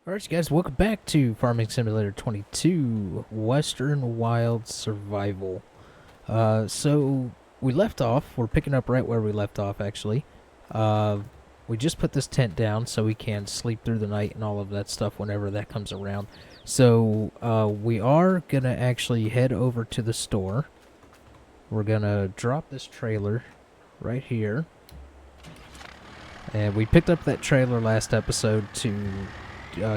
Alright, guys, welcome back to Farming Simulator 22 Western Wild Survival. So we left off. We're picking up right where we left off, actually. Uh, we just put this tent down so we can sleep through the night and all of that stuff whenever that comes around. So we are going to actually head over to the store. We're going to drop this trailer right here. And we picked up that trailer last episode to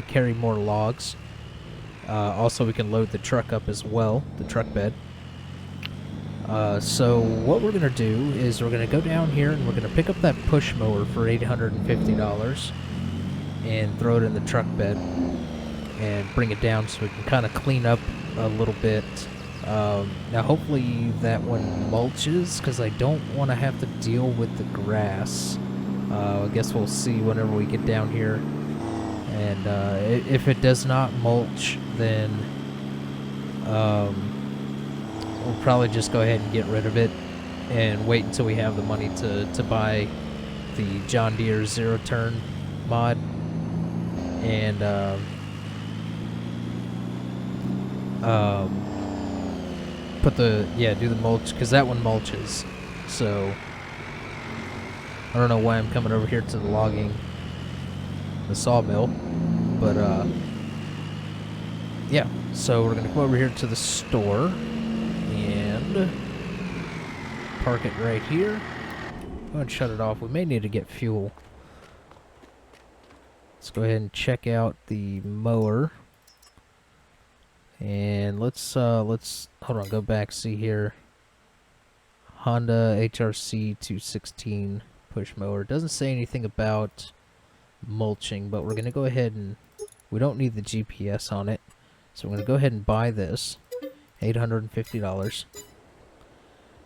carry more logs. Also, we can load the truck up as well, the truck bed. So what we're going to do is we're going to go down here and we're going to pick up that push mower for $850 and throw it in the truck bed and bring it down so we can kind of clean up a little bit. Now hopefully that one mulches because I don't want to have to deal with the grass. I guess we'll see whenever we get down here. And if it does not mulch, then we'll probably just go ahead and get rid of it and wait until we have the money to buy the John Deere Zero Turn mod and do the mulch, because that one mulches. So I don't know why I'm coming over here to the sawmill, but yeah, so we're gonna come over here to the store and park it right here. Go ahead and shut it off. We may need to get fuel. Let's go ahead and check out the mower, and let's hold on, go back, see here. Honda HRC 216 push mower. It doesn't say anything about mulching, but we're going to go ahead and we don't need the GPS on it, so we're going to go ahead and buy this $850.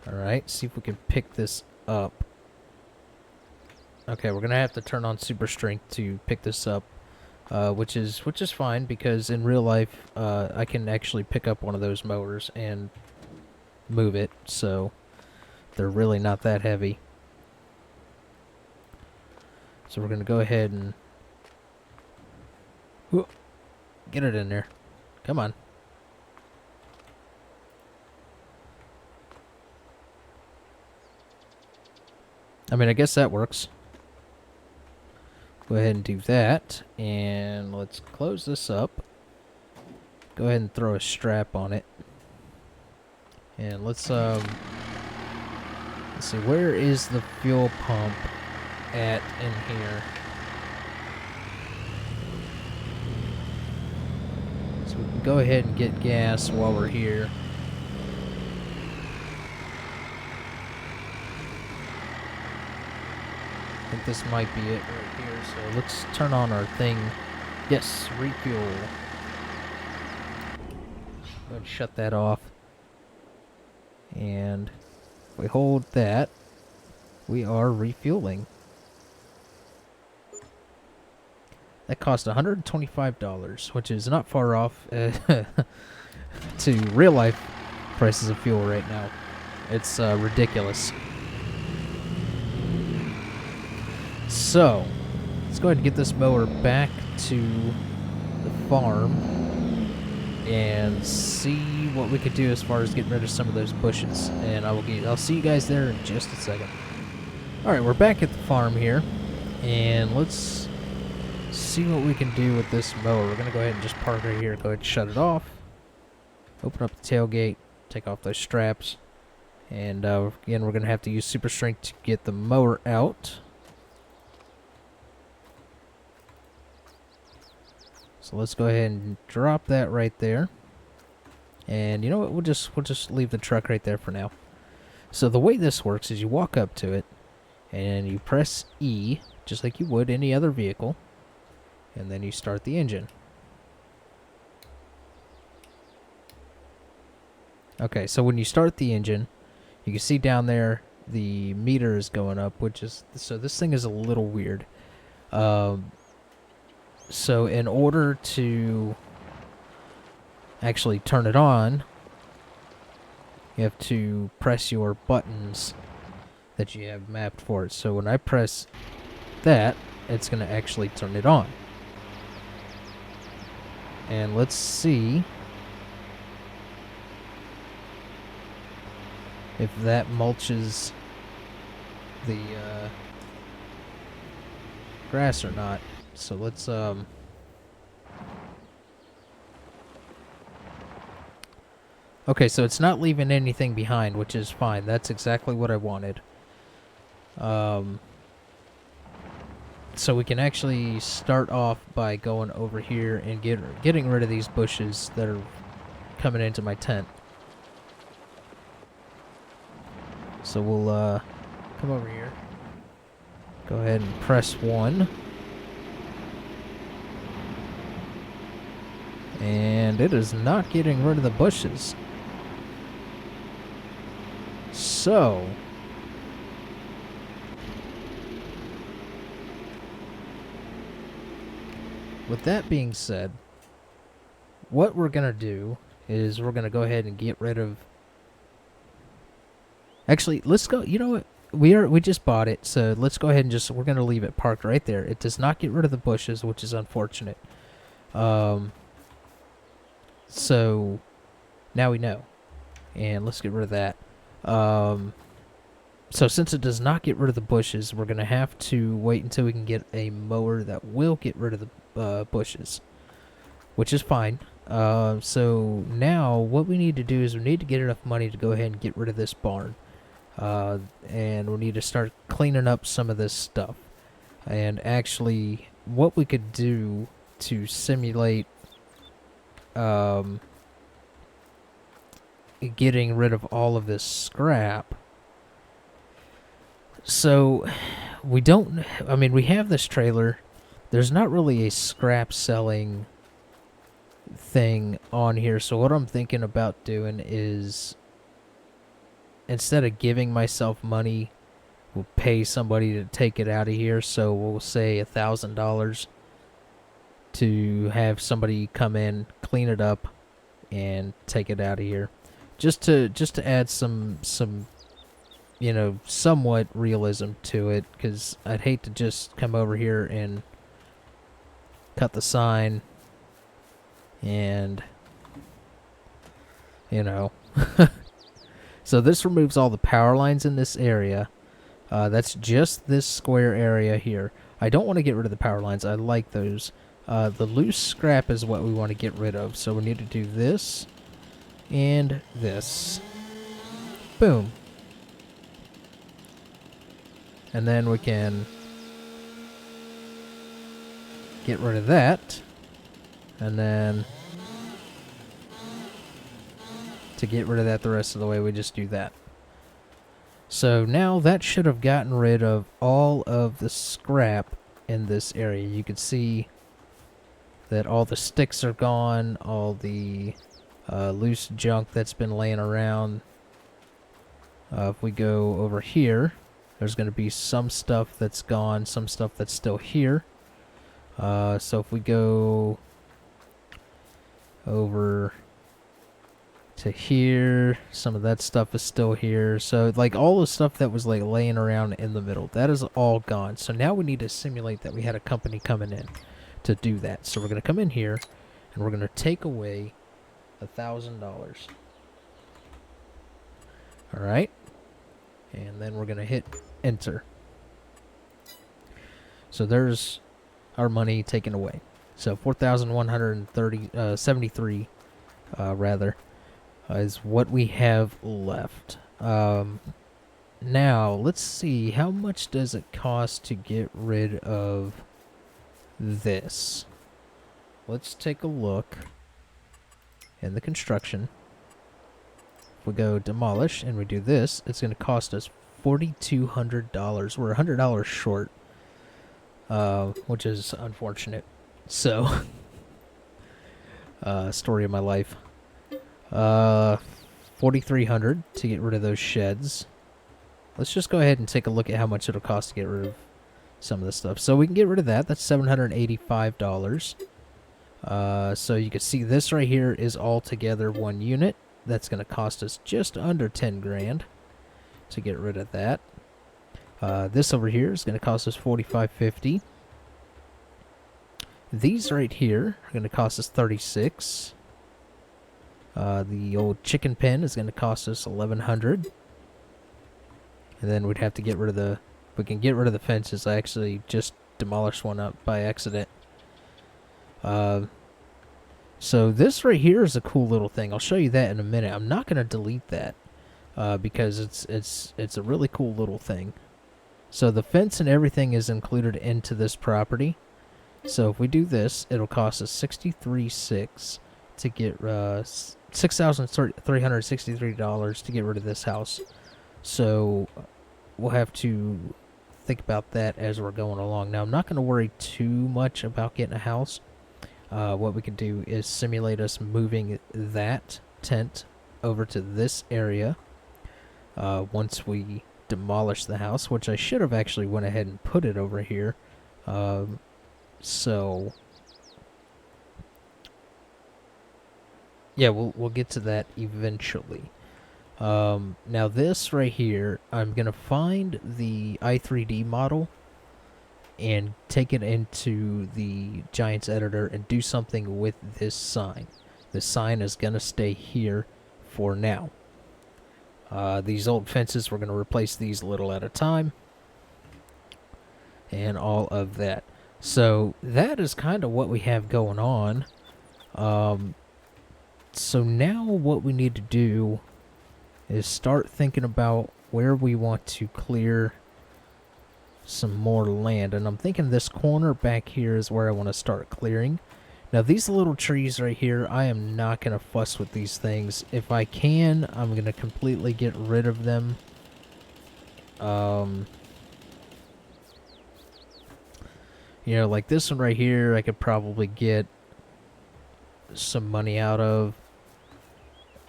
Alright, see if we can pick this up. Okay, we're going to have to turn on super strength to pick this up, which is fine, because in real life I can actually pick up one of those mowers and move it, so they're really not that heavy. So we're going to go ahead and get it in there. Come on. I mean, I guess that works. Go ahead and do that. And let's close this up. Go ahead and throw a strap on it. And let's see, where is the fuel pump at in here? So we can go ahead and get gas while we're here. I think this might be it right here, so let's turn on our thing. Yes, refuel. Go ahead and shut that off. And if we hold that, we are refueling. That cost $125, which is not far off to real life prices of fuel right now. It's ridiculous. So, let's go ahead and get this mower back to the farm and see what we could do as far as getting rid of some of those bushes. And I'll see you guys there in just a second. Alright, we're back at the farm here, and let's see what we can do with this mower. We're going to go ahead and just park right here. Go ahead and shut it off. Open up the tailgate. Take off those straps. And again, we're going to have to use super strength to get the mower out. So let's go ahead and drop that right there. And you know what? We'll just leave the truck right there for now. So the way this works is you walk up to it and you press E, just like you would any other vehicle. And then you start the engine. Okay, so when you start the engine, you can see down there the meter is going up, which is, so this thing is a little weird. So in order to actually turn it on, you have to press your buttons that you have mapped for it. So when I press that, it's going to actually turn it on. And let's see if that mulches the grass or not. So let's okay, so it's not leaving anything behind, which is fine. That's exactly what I wanted. So we can actually start off by going over here and getting rid of these bushes that are coming into my tent. So we'll come over here. Go ahead and press 1. And it is not getting rid of the bushes. So with that being said, what we're going to do is we're going to go ahead and get rid of... Actually, let's go... You know what? We just bought it, so let's go ahead and we're going to leave it parked right there. It does not get rid of the bushes, which is unfortunate. So now we know. And let's get rid of that. So since it does not get rid of the bushes, we're going to have to wait until we can get a mower that will get rid of the bushes, which is fine. So now what we need to do is we need to get enough money to go ahead and get rid of this barn. And we need to start cleaning up some of this stuff. And actually, what we could do to simulate getting rid of all of this scrap. So we don't... I mean, we have this trailer. There's not really a scrap selling thing on here. So what I'm thinking about doing is, instead of giving myself money, we'll pay somebody to take it out of here. So we'll say $1,000 to have somebody come in, clean it up, and take it out of here. Just to add some you know, somewhat realism to it, because I'd hate to just come over here and cut the sign and, you know. So this removes all the power lines in this area. That's just this square area here. I don't want to get rid of the power lines. I like those. The loose scrap is what we want to get rid of. So we need to do this and this. Boom. And then we can get rid of that. And then to get rid of that the rest of the way, we just do that. So now that should have gotten rid of all of the scrap in this area. You can see that all the sticks are gone, all the loose junk that's been laying around. If we go over here, there's going to be some stuff that's gone, some stuff that's still here. So if we go over to here, some of that stuff is still here. So like all the stuff that was like laying around in the middle, that is all gone. So now we need to simulate that we had a company coming in to do that. So we're going to come in here and we're going to take away $1,000. All right. And then we're going to hit enter. So there's our money taken away. So 4,173 rather is what we have left. Now let's see, how much does it cost to get rid of this? Let's take a look in the construction. If we go demolish and we do this, it's going to cost us $4,200. We're $100 short, which is unfortunate. So, story of my life. 4,300 to get rid of those sheds. Let's just go ahead and take a look at how much it'll cost to get rid of some of this stuff. So we can get rid of that. That's $785. So you can see this right here is all together one unit. That's going to cost us just under 10 grand to get rid of that. This over here is going to cost us $45.50. These right here are going to cost us 36. The old chicken pen is going to cost us 1100. And then we'd have to get rid of the... We can get rid of the fences. I actually just demolished one up by accident. So this right here is a cool little thing. I'll show you that in a minute. I'm not going to delete that because it's a really cool little thing. So the fence and everything is included into this property. So if we do this, it'll cost us $63,600 to get $6,363 to get rid of this house. So we'll have to think about that as we're going along. Now I'm not going to worry too much about getting a house. What we can do is simulate us moving that tent over to this area once we demolish the house, which I should have actually went ahead and put it over here. So yeah, we'll get to that eventually. Now this right here, I'm gonna find the i3D model and take it into the Giants editor and do something with this sign. The sign is gonna stay here for now. These old fences, we're gonna replace these a little at a time, and all of that. So that is kind of what we have going on. So now what we need to do is start thinking about where we want to clear some more land. And I'm thinking this corner back here is where I want to start clearing. Now these little trees right here, I am not going to fuss with these things. If I can, I'm going to completely get rid of them. You know, like this one right here, I could probably get some money out of.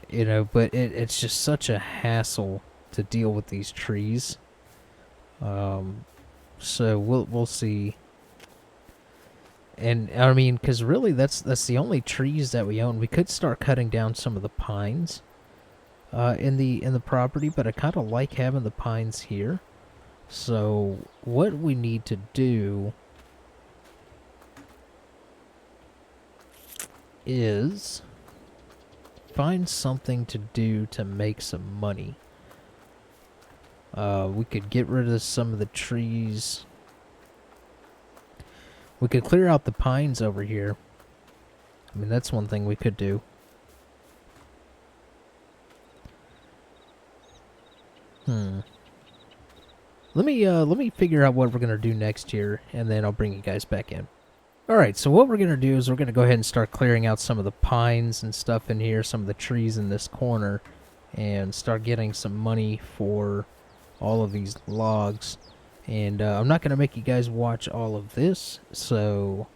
You know, but it's just such a hassle to deal with these trees. So we'll see. And I mean, because really that's the only trees that we own. We could start cutting down some of the pines in the property, but I kind of like having the pines here. So what we need to do is find something to do to make some money. We could get rid of some of the trees. We could clear out the pines over here. I mean, that's one thing we could do. Let me figure out what we're gonna do next here, and then I'll bring you guys back in. Alright, so what we're going to do is we're going to go ahead and start clearing out some of the pines and stuff in here, some of the trees in this corner, and start getting some money for all of these logs. And I'm not going to make you guys watch all of this, so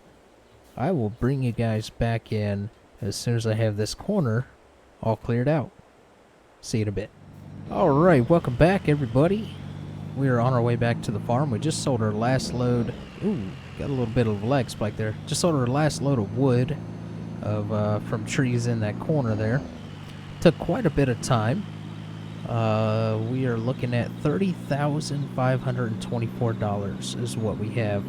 I will bring you guys back in as soon as I have this corner all cleared out. See you in a bit. Alright, welcome back everybody. We are on our way back to the farm. We just sold our last load. Ooh, got a little bit of lag spike there. Just sold our last load of wood from trees in that corner there. Took quite a bit of time. We are looking at $30,524 is what we have.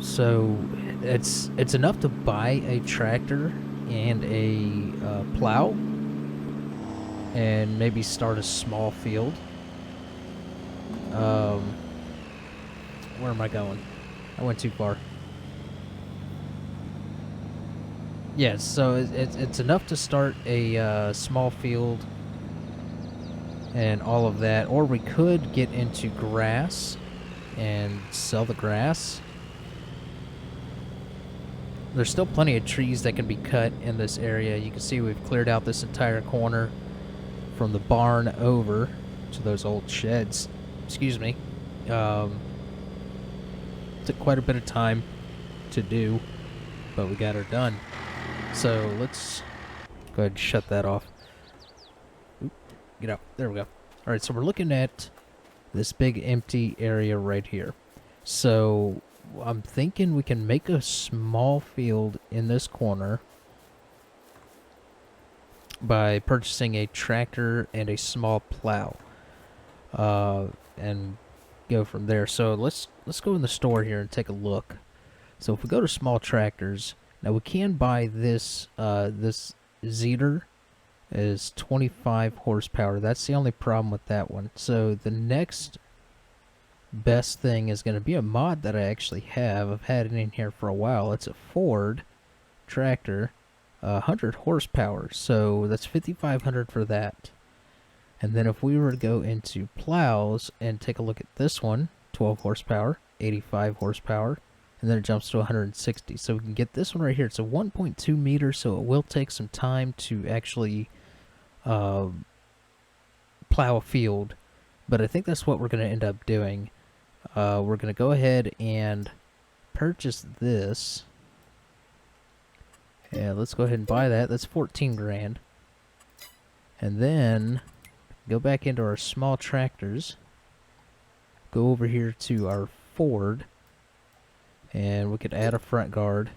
So it's enough to buy a tractor and a plow and maybe start a small field. Where am I going? I went too far. Yes, so it's enough to start a small field and all of that. Or we could get into grass and sell the grass. There's still plenty of trees that can be cut in this area. You can see we've cleared out this entire corner from the barn over to those old sheds. Excuse me. Took quite a bit of time to do, but we got her done. So let's go ahead and shut that off. Oop, get out. There we go. Alright, so we're looking at this big empty area right here. So I'm thinking we can make a small field in this corner by purchasing a tractor and a small plow. And go from there. So let's go in the store here and take a look. So if we go to small tractors, now we can buy this this Zeter is 25 horsepower. That's the only problem with that one. So the next best thing is going to be a mod that I actually have. I've had it in here for a while. It's a Ford tractor, 100 horsepower. So that's 5,500 for that. And then if we were to go into plows and take a look at this one, 12 horsepower, 85 horsepower, and then it jumps to 160. So we can get this one right here. It's a 1.2 meter, so it will take some time to actually plow a field. But I think that's what we're going to end up doing. We're going to go ahead and purchase this. Yeah, let's go ahead and buy that. That's 14 grand. And then go back into our small tractors. Go over here to our Ford. And we could add a front guard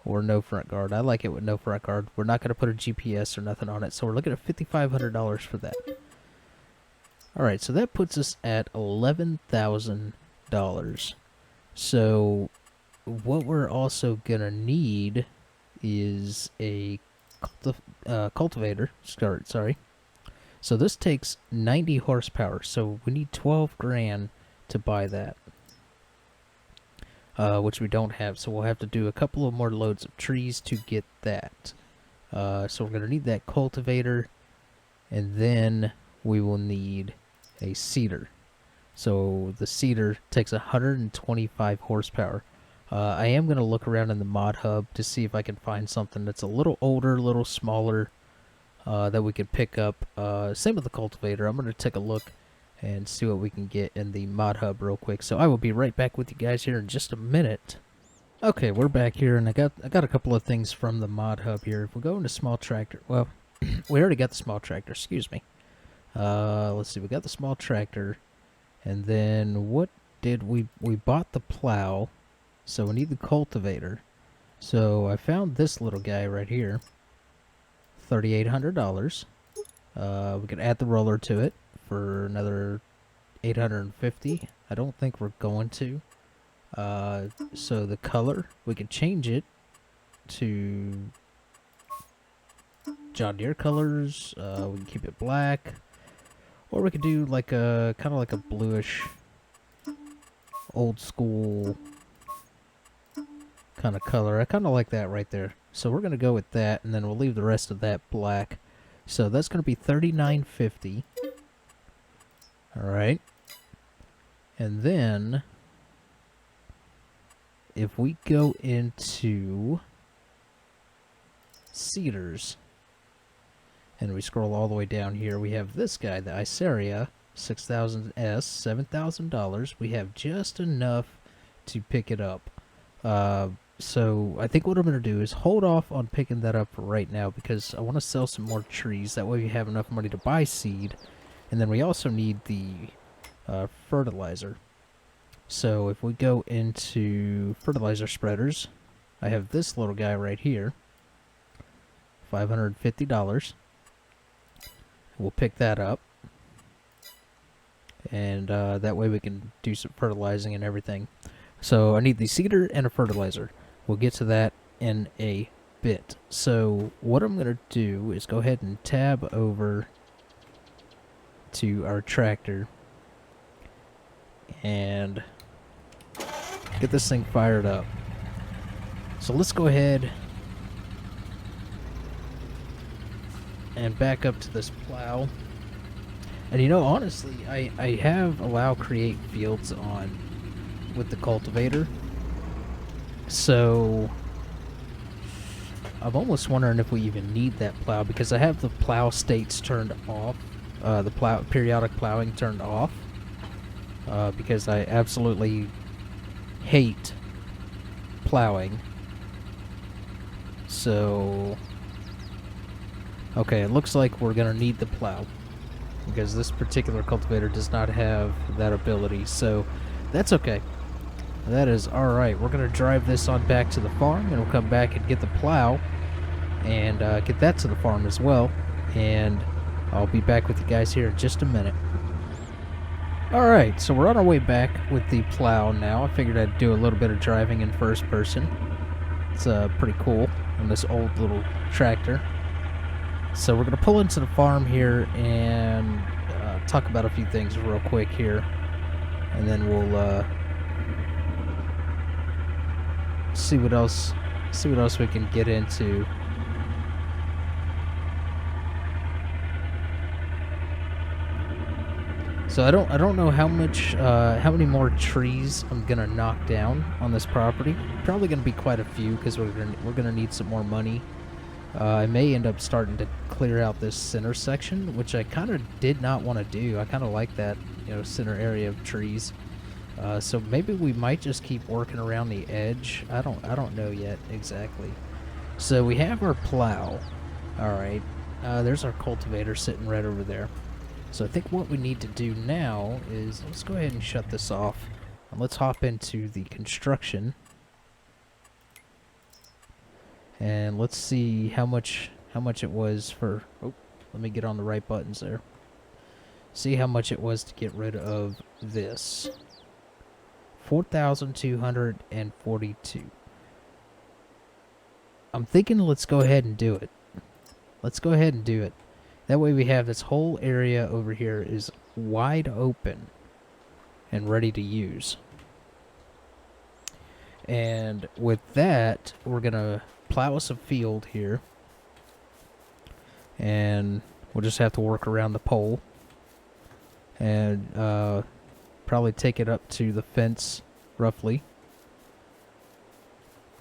or no front guard. I like it with no front guard. We're not going to put a GPS or nothing on it. So we're looking at $5,500 for that. Alright, so that puts us at $11,000. So what we're also going to need is a cultivator. Sorry. So this takes 90 horsepower. So we need 12 grand to buy that. Which we don't have. So we'll have to do a couple of more loads of trees to get that. So we're going to need that cultivator. And then we will need a seeder. So the seeder takes 125 horsepower. I am going to look around in the mod hub to see if I can find something that's a little older, a little smaller, that we could pick up. Same with the cultivator. I'm going to take a look and see what we can get in the mod hub real quick. So I will be right back with you guys here in just a minute. Okay, we're back here, and I got a couple of things from the mod hub here. If we go into small tractor, well, we already got the small tractor. Excuse me. Let's see. We got the small tractor, and then what did we bought the plow, so we need the cultivator. So I found this little guy right here, $3,800. We could add the roller to it for another $850. I don't think we're going to. So the color, we can change it to John Deere colors. We can keep it black, or we could do like a kind of like a bluish, old school kind of color. I kind of like that right there. So we're gonna go with that, and then we'll leave the rest of that black. So that's gonna be $3,950. All right, and then if we go into seeders and we scroll all the way down here, we have this guy, the Iceria 6000S, $7,000. We have just enough to pick it up. So I think what I'm going to do is hold off on picking that up right now, because I want to sell some more trees. That way we have enough money to buy seed. And then we also need the fertilizer. So if we go into fertilizer spreaders, I have this little guy right here, $550. We'll pick that up, and that way we can do some fertilizing and everything. So I need the seeder and a fertilizer. We'll get to that in a bit. So what I'm going to do is go ahead and tab over to our tractor and get this thing fired up. So let's go ahead and back up to this plow. And you know, honestly, I have allow create fields on with the cultivator. So I'm almost wondering if we even need that plow, because I have the plow states turned off, the periodic plowing turned off, because I absolutely hate plowing. So okay, it looks like we're gonna need the plow, because this particular cultivator does not have that ability. So that's okay. That is alright. We're going to drive this on back to the farm, and we'll come back and get the plow and get that to the farm as well. And I'll be back with you guys here in just a minute. Alright, so we're on our way back with the plow now. I figured I'd do a little bit of driving in first person. It's pretty cool on this old little tractor. So we're going to pull into the farm here and talk about a few things real quick here. And then we'll see what else we can get into. So I don't know how many more trees I'm gonna knock down on this property. Probably gonna be quite a few because we're gonna need some more money. I may end up starting to clear out this center section, which I kind of did not want to do. I kind of like that, center area of trees. So maybe we might just keep working around the edge. I don't know yet exactly. So we have our plow. All right. There's our cultivator sitting right over there. So I think what we need to do now is let's go ahead and shut this off. And let's hop into the construction. And let's see how much it was for... Oh, let me get on the right buttons there. See how much it was to get rid of this. 4,242. I'm thinking let's go ahead and do it. Let's go ahead and do it. That way we have this whole area over here is wide open and ready to use. And with that, we're going to plow us a field here. And we'll just have to work around the pole. And probably take it up to the fence, roughly.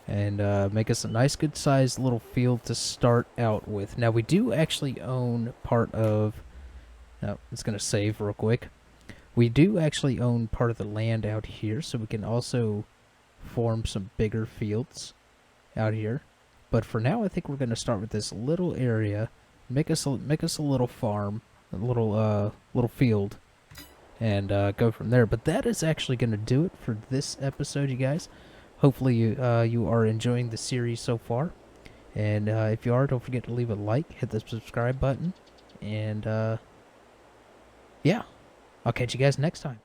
And make us a nice good sized little field to start out with. Now we do actually own part of... Now it's going to save real quick. We do actually own part of the land out here, so we can also form some bigger fields out here. But for now I think we're going to start with this little area, make us a little farm, a little field, and go from there. But that is actually going to do it for this episode, you guys. Hopefully you are enjoying the series so far. And if you are, don't forget to leave a like, hit the subscribe button. And yeah, I'll catch you guys next time.